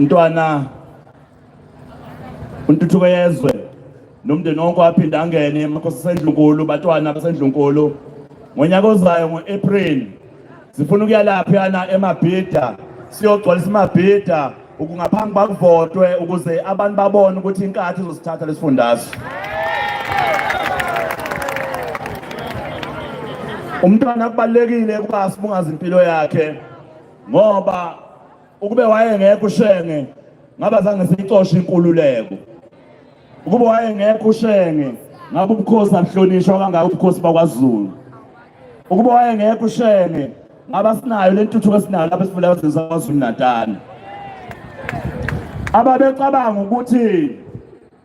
Mntwana untuthuko yezwe nomndeni wonke waphinda angene emakhosi sendlunkulu batwana basendlunkulu ngonyaka ozayo ngoApril sifuna ukuya lapha yana emabhida siyogcwalisa amabhida ukungaphambi bakuvotwe ukuze abantu babone ukuthi inkathi izosithatha lesifundazwe. Umntwana kubalekile ukuba sibungaza impilo yakhe ngoba ukube wayengekho ushenge ngaba zange sicoshe inkululeko. Ukube wayengekho ushenge ngabe ubukhosi abuhlonishwa kangaka ubukhosi bakwaZulu. Ukube wayengekho ushenge ngaba sinayo lentuthuko esinayo lapha esifundazweni saKwaZulu Natal. Ababecabanga ukuthi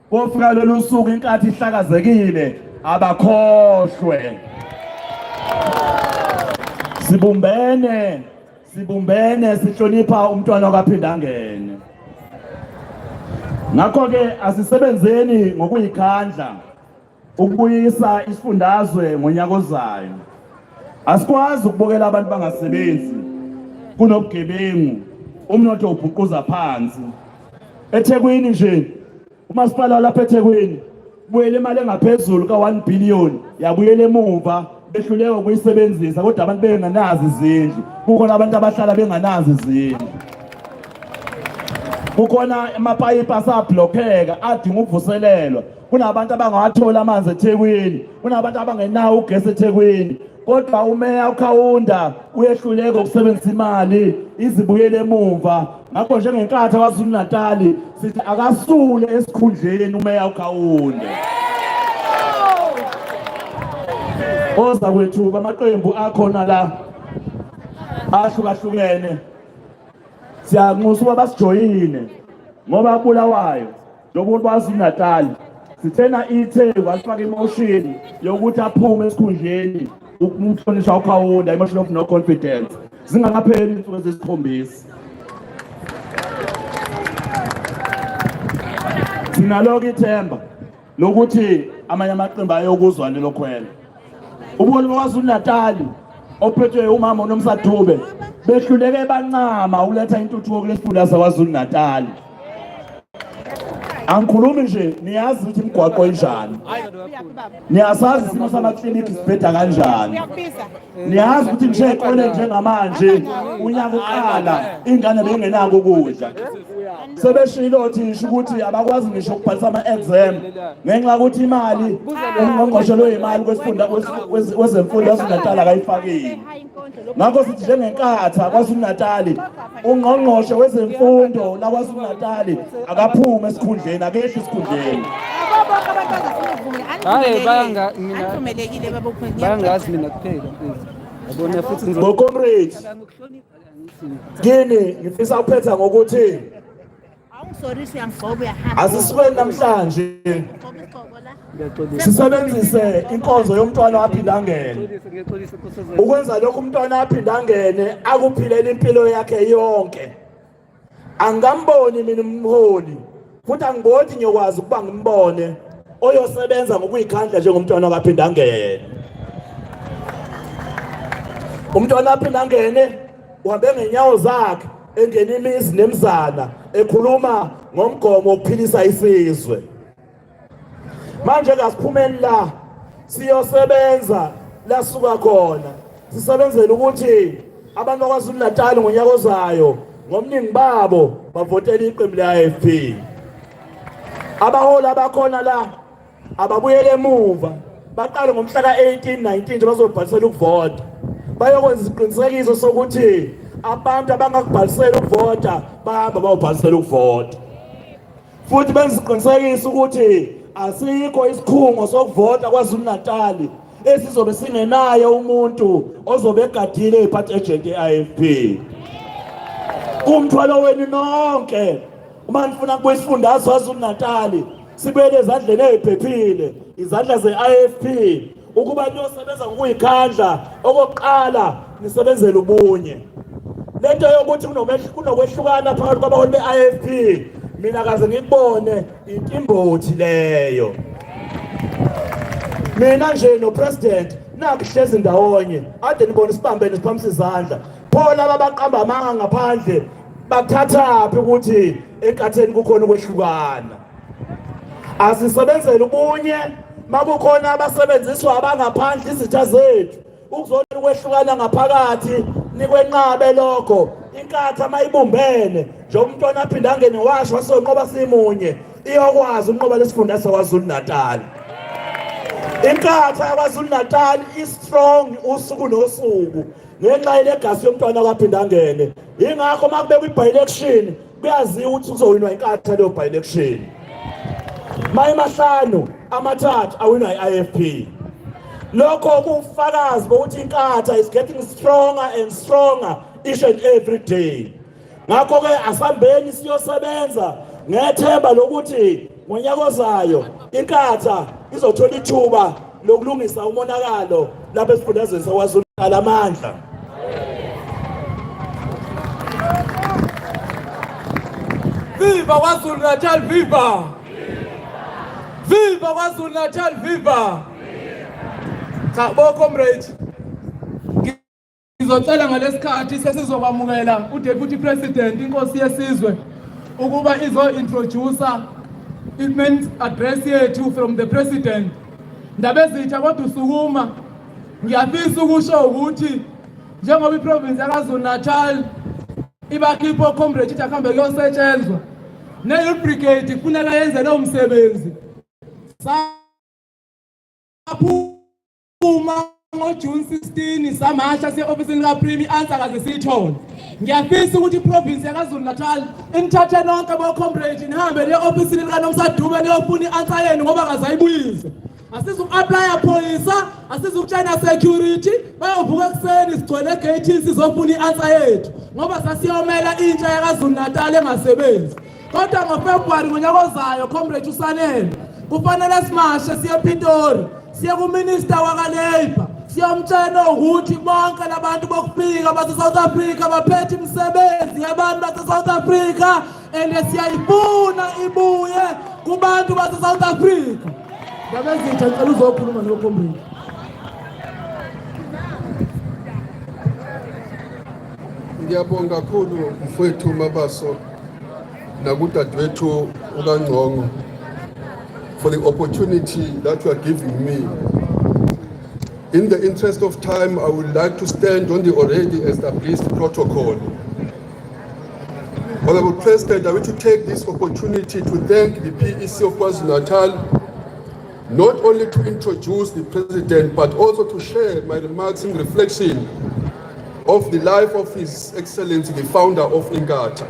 kofika lolu suku inkathi ihlakazekile abakhohlwe. Sibumbene sihlonipha umntwana okaphinda angene. Ngakho ke asisebenzeni ngokuyikhandla ukubuyisa isifundazwe ngonyaka ozayo. Asikwazi ukubukela abantu bangasebenzi kunobugebengu umnotho ubhuquza phansi. eThekwini nje umasipala lapha eThekwini buyele imali engaphezulu ka1 billion yabuyele emuva behluleka ukuyisebenzisa kodwa abantu benganazi izindlu. Kukhona abantu abahlala benganazi izindlu. Kukhona amapayipi asablockeka adinga ukuvuselelwa. Kunabantu abangawathola amanzi eThekwini, kunabantu abangenawo ugesi eThekwini. Kodwa umeya ukhawunda uyehluleka ukusebenzisa imali izibuyele emuva. Ngakho njengenkathi kwaZulu Natal sithi akasule esikhundleni umeya ukhawunda. Oza kwethu bamaqembu akhona la ahlukahlukene siyanxusa ukuba basijoyine ngoba Bulawayo njengoba kwaZulu Natal sithena iTheku asifaka emotion yokuthi aphume esikhundleni ukumhlonishwa ukhawunda emotion of no confidence zingakapheli insuku ezisikhombisa. Sinaloko ithemba lokuthi amanye amaqembu ayokuzwa lelokhwela. Ubuholi bakwaZulu Natal ophethwe umama uNomsadube behluleke bancama ukuletha intuthuko kulesifunda sakwaZulu Natal. Angikhulumi nje niyazi ukuthi imigwaqo injani. Niyasazi isimo samakliniki sibheda kanjani. Niyazi ukuthi nje eqole njengamanje unyaka uqala ingane bengenako ukudla. Sebeshilo thisha ukuthi abakwazi ngisho ukubhalisa ama-exam ngenxa ukuthi imali ongqongqoshelwe imali kwesifunda kwezemfundo yaZulu Natal akayifakile. Ngakho sithi njengenkatha kwaZulu Natal ungqongqoshe wezemfundo la kwaZulu Natal akaphume esikhundleni akehla esikhundleni. Hayi bayangazi mina kuphela yabona futhi ngocomrade kini ngifisa ukuphetha ngokuthi asisukeni namhlanje sisebenzise inkonzo yomntwana waphinda angene ukwenza lokho umntwana waphinda angene akuphilela impilo yakhe yonke. Angamboni mina umholi futhi angiboni ngiyokwazi ukuba ngimbone oyosebenza ngokuyikhandla njengomntwana waphinda angene. Umntwana waphinda angene uhambe ngenyawo zakhe engena imizi nemizana ekhuluma ngomgomo wokuphilisa isizwe. Manje kasiphumeni la siyosebenza la suka khona sisebenzele ukuthi abantu bakwaZulu Natal ngonyaka ozayo ngomningi babo bavotela iqembu le-AFP. Abaholi abakhona la ababuyele emuva baqale ngomhla ka-18 19 nje bazobhalisela ukuvota. Bayokwenza isiqinisekiso sokuthi abantu abangakubhalisela ukuvota bahamba bayobhalisela ukuvota. Futhi benza isiqinisekiso ukuthi asikho isikhungo sokuvota kwaZulu Natal esizobe singenayo umuntu ozobe egadile iparty agent ye-AFP. Kumthwalo wenu nonke uma nifuna kuba isifundazwe kwaZulu Natal sibele ezandleni eziphephile izandla ze-AFP ukuba niyosebenza ngokuyikhandla. Okokuqala nisebenzele ubunye. Lento yokuthi kunokwehlukana phakathi kwabaholi be-AFP mina kaze ngikubone intimbothi leyo. Mina nje nopresident nakuhlezi ndawonye ade nibone sibambene siphamisa izandla. Pho laba baqamba amanga ngaphandle bakuthathaphi ukuthi enkatheni kukhona ukwehlukana. Asisebenzele ubunye makukhona abasebenziswa abangaphandle izitha zethu ukuzona ukwehlukana ngaphakathi nikwenqabe lokho. Inkatha mayibumbene nje umntwana aphinda angene washo wasonqoba simunye iyokwazi unqoba lesifunda saKwaZulu Natal. Inkatha yaKwaZulu Natal is strong usuku nosuku ngenxa yelegasi yomntwana akaphinda angene. Ingakho makubekwa i-by-election kuyaziwa ukuthi kuzowinwa inkatha leyo by-election. Mayimahlanu amathathu awinwa i-IFP. Lokho kufakazi bokuthi inkatha is getting stronger and stronger each and every day. Ngakho ke asambeni siyosebenza ngethemba lokuthi ngonyaka ozayo inkatha izothola ithuba lokulungisa umonakalo lapha esifundazweni saKwaZulu Natal. Amandla. Viva KwaZulu Natal, viva! Viva KwaZulu Natal, viva! Cha comrade. Ngizocela ngalesikhathi sesizokwamukela uDeputy President inkosi yesizwe ukuba izo-introduce i-main address yethu from the President. Ndaba ezitha kodwa usukuma ngiyafisa ukusho ukuthi njengoba iprovince yaKwaZulu Natal ibakhipho comrade ithi akuhambe kuyosetshenzwa ne-youth brigade kufuneka yenze lowo msebenzi. Saphuma ngoJune 16 samasha siye-ofisini kaPrimi answer kaze siyithole. Ngiyafisa ukuthi iprovince yaKwaZulu Natal inithathe nonke abo-comrade nihambe le-ofisini likaNomsaDube niyofuna i-answer yenu ngoba kazayibuyise. Asizu-applya phoyisa, asizukutshayina security, bayovuka ekuseni sigcwele egeyithini sizofuna i-answer yethu ngoba sasiyomela intsha yaKwaZulu Natal engasebenzi. Kodwa ngoFebruary ngonyaka ozayo comrade uSanele kufanele simashe siye ePitori siye kuminister wakaLabour siyomtshela ukuthi bonke labantu bokufika base-South Africa baphethe imisebenzi yabantu base-South Africa and siyayifuna ibuye kubantu base-South Africa. Ngabezitha ngicela uzokhuluma noComrade. Ngiyabonga kakhulu mfowethu Mabaso nakudadewethu ukaNgqongo for the opportunity that you are giving me. In the interest of time, I would like to stand on the already established protocol. Honorable President, I want to take this opportunity to thank the PEC of KwaZulu Natal, not only to introduce the President, but also to share my remarks in reflection of the life of His Excellency, the founder of Inkatha.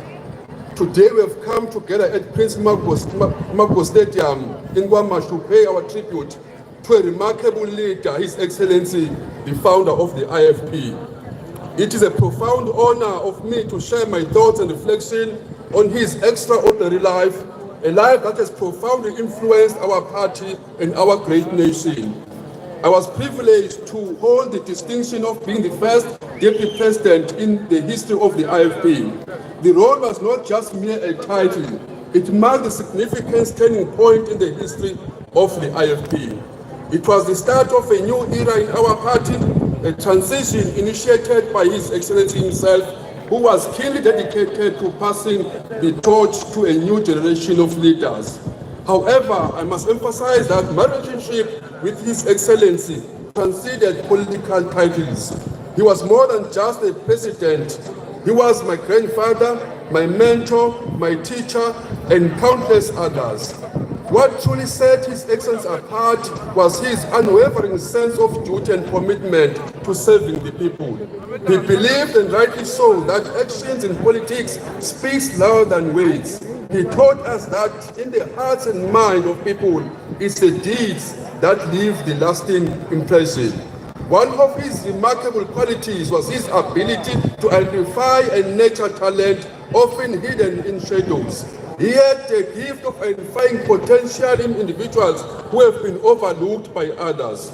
Today we have come together at Prince Magogo Stadium in KwaMashu to pay our tribute to a remarkable leader, His Excellency, the founder of the IFP. It is a profound honor of me to share my thoughts and reflection on his extraordinary life, a life that has profoundly influenced our party and our great nation. I was privileged to hold the distinction of being the first deputy president in the history of the IFP. The role was not just mere a title, it marked a significant turning point in the history of the IFP. It was the start of a new era in our party, a transition initiated by His Excellency himself, who was keenly dedicated to passing the torch to a new generation of leaders. However, I must emphasize that my relationship with His Excellency transcended political titles. He was more than just a president. He was my grandfather, my mentor, my teacher, and countless others. What truly set His Excellency apart was his unwavering sense of duty and commitment to serving the people. He believed, and rightly so, that actions in politics speaks louder than words. He taught us that in the hearts and minds of people, it's the deeds that leave the lasting impression. One of his remarkable qualities was his ability to identify and nurture talent often hidden in shadows. He had the gift of identifying potential in individuals who have been overlooked by others.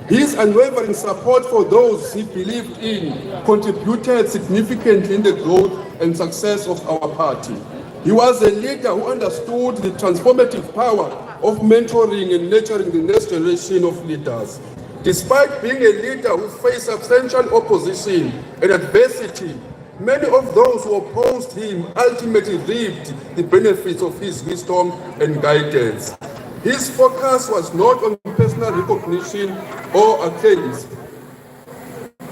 His unwavering support for those he believed in contributed significantly in the growth and success of our party. He was a leader who understood the transformative power of mentoring and nurturing the next generation of leaders. Despite being a leader who faced substantial opposition and adversity, Many of those who opposed him ultimately reaped the benefits of his wisdom and guidance. His focus was not on personal recognition or acclaim,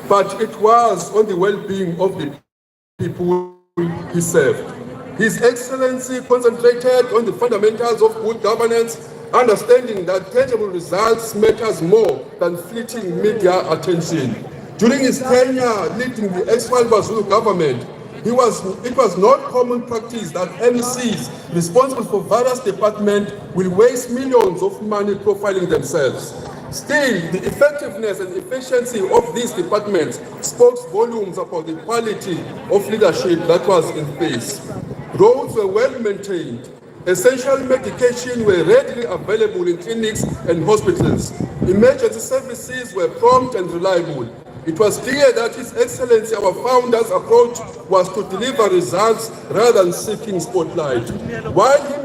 but it was on the well-being of the people he served. His Excellency concentrated on the fundamentals of good governance, understanding that tangible results matters more than fleeting media attention. During his tenure leading the ex-Walba Zulu government, it was not common practice that MECs responsible for various departments will waste millions of money profiling themselves. Still, the effectiveness and efficiency of these departments spoke volumes about the quality of leadership that was in place. Roads were well maintained. Essential medication were readily available in clinics and hospitals. Emergency services were prompt and reliable. It was clear that His Excellency, our founder's approach was to deliver results rather than seeking spotlight. While he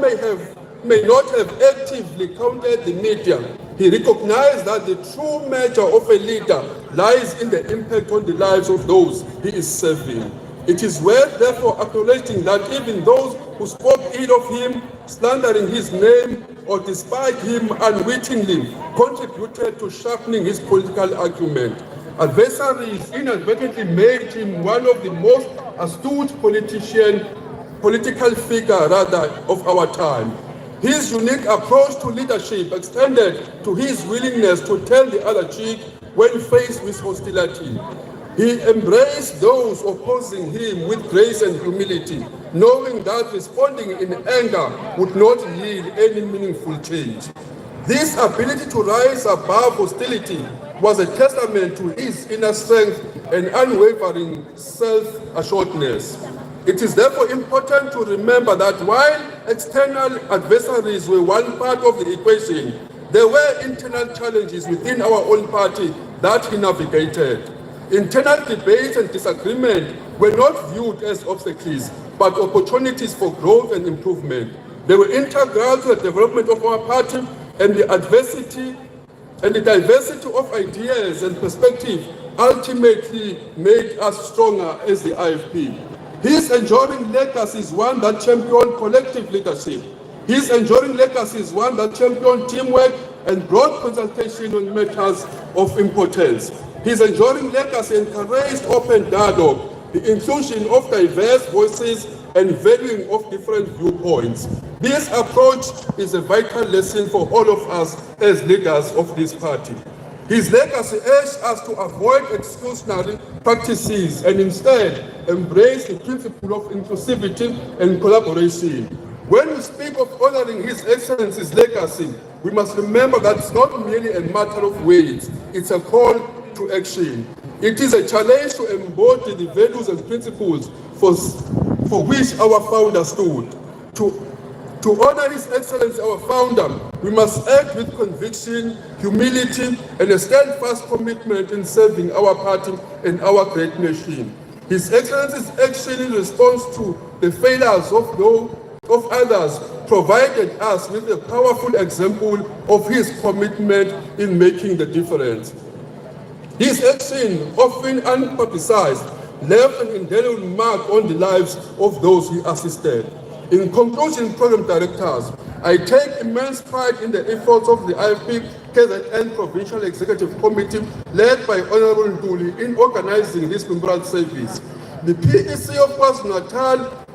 may not have actively countered the media, he recognized that the true measure of a leader lies in the impact on the lives of those he is serving. It is worth therefore acknowledging that even those who spoke ill of him, slandering his name, or despite him unwittingly, contributed to sharpening his political argument. Adversaries inadvertently made him one of the most astute political figure of our time. His unique approach to leadership extended to his willingness to turn the other cheek when faced with hostility. He embraced those opposing him with grace and humility, knowing that responding in anger would not yield any meaningful change. This ability to rise above hostility was a testament to his inner strength and unwavering self-assuredness. It is therefore important to remember that while external adversaries were one part of the equation, there were internal challenges within our own party that he navigated. Internal debates and disagreement were not viewed as obstacles, but opportunities for growth and improvement. They were integral to the development of our party, and the diversity of ideas and perspective ultimately made us stronger as the IFP. His enduring legacy is one that championed collective leadership. His enduring legacy is one that championed teamwork and broad consultation on matters of importance. His enduring legacy encouraged open dialogue, the inclusion of diverse voices, and valuing of different viewpoints. This approach is a vital lesson for all of us as leaders of this party. His legacy urged us to avoid exclusionary practices and instead embrace the principle of inclusivity and collaboration. When we speak of honoring His Excellency's legacy, we must remember that it's not merely a matter of words, it's a call to action. It is a challenge to embody the values and principles for which our founder stood. To honor His Excellency, our founder, we must act with conviction, humility, and a steadfast commitment in serving our party and our great nation. His Excellency's action in response to the failures of others provided us with a powerful example of his commitment in making the difference. His action, often unpublicized, left an indelible mark on the lives of those he assisted. In conclusion, Program Directors, I take immense pride in the efforts of the IFP KZN Provincial Executive Committee led by Honorable Nduli in organizing this memorial service. The PEC of KwaZulu-Natal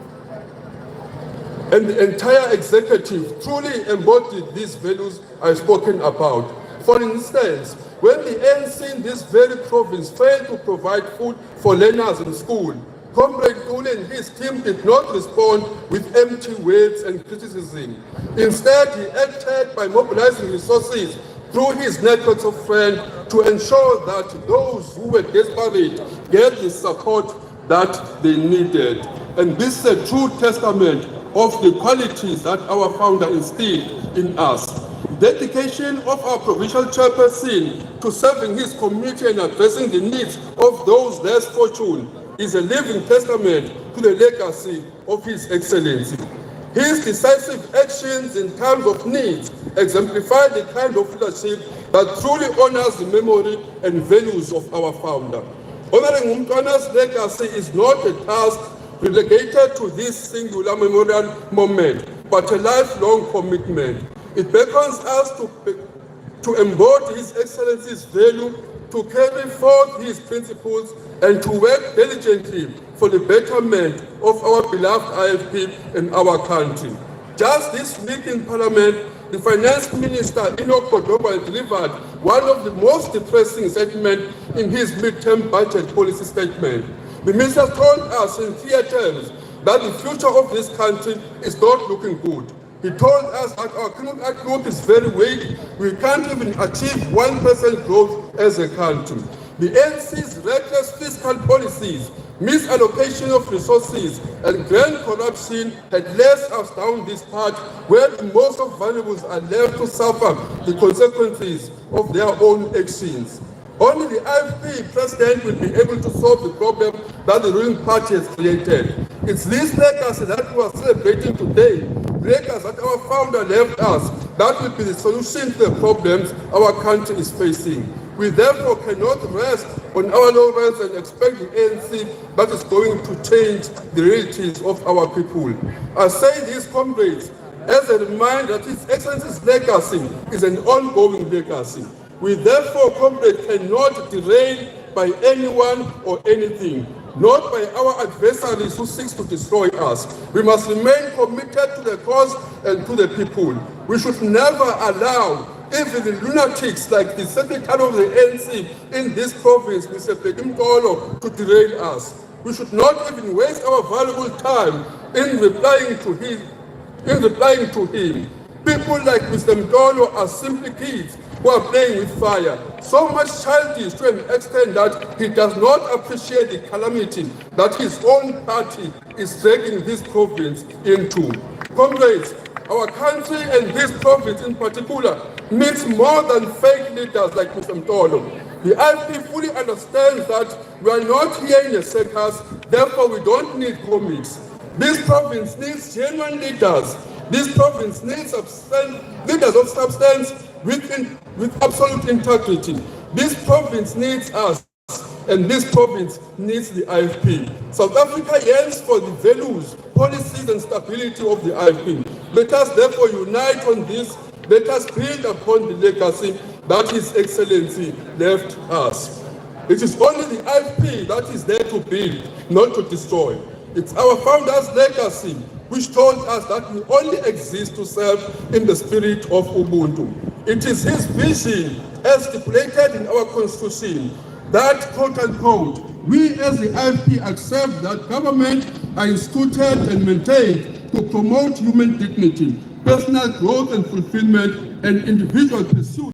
and the entire executive truly embodied these values I've spoken about. For instance, when the ANC in this very province failed to provide food for learners in school, Comrade Nduli and his team did not respond with empty words and criticism. Instead, he acted by mobilizing resources through his networks of friends to ensure that those who were desperate get the support that they needed. And this is a true testament of the qualities that our founder instilled in us. Dedication of our provincial chairperson to serving his community and addressing the needs of those less fortunate is a living testament to the legacy of His Excellency. His decisive actions in times of need exemplify the kind of leadership that truly honors the memory and values of our founder. Honoring Umntwana's legacy is not a task relegated to this singular memorial moment, but a lifelong commitment. It beckons us to embody His Excellency's value, to carry forth his principles, and to work diligently for the betterment of our beloved IFP and our country. Just this week in Parliament, the Finance Minister, Enoch Godoba, delivered one of the most depressing statements in his midterm budget policy statement. The Minister told us in clear terms that the future of this country is not looking good. He told us that our economic growth is very weak. We can't even achieve 1% growth as a country. The NC's reckless fiscal policies, misallocation of resources, and grand corruption had led us down this path where most of valuables are left to suffer the consequences of their own actions. Only the IFP president will be able to solve the problem that the ruling party has created. It's this legacy that we are celebrating today, legacy that our founder left us, that will be the solution to the problems our country is facing. We therefore cannot rest on our laurels and expect the ANC that is going to change the realities of our people. I say this, comrades, as a reminder that His Excellency's legacy is an ongoing legacy. We therefore, comrades, cannot derail by anyone or anything, not by our adversaries who seek to destroy us. We must remain committed to the cause and to the people. We should never allow even the lunatics like the Secretary of the ANC in this province, Mr. Mkolo, to derail us. We should not even waste our valuable time in replying to him. People like Mr. Mkolo are simply kids who are playing with fire, so much childish to an extent that he does not appreciate the calamity that his own party is dragging this province into. Comrades, our country and this province in particular needs more than fake leaders like Mr. Mtolo. The IFP fully understands that we are not here in a circus, therefore we don't need comics. This province needs genuine leaders. This province needs leaders of substance with absolute integrity. This province needs us, and this province needs the IFP. South Africa yearns for the values, policies, and stability of the IFP. Let us therefore unite on this. Let us build upon the legacy that His Excellency left us. It is only the IFP that is there to build, not to destroy. It's our founder's legacy which told us that we only exist to serve in the spirit of Ubuntu. It is his vision, as stipulated in our constitution, that, quote unquote, we as the IFP accept that government are instituted and maintained to promote human dignity, personal growth and fulfillment, and individual pursuit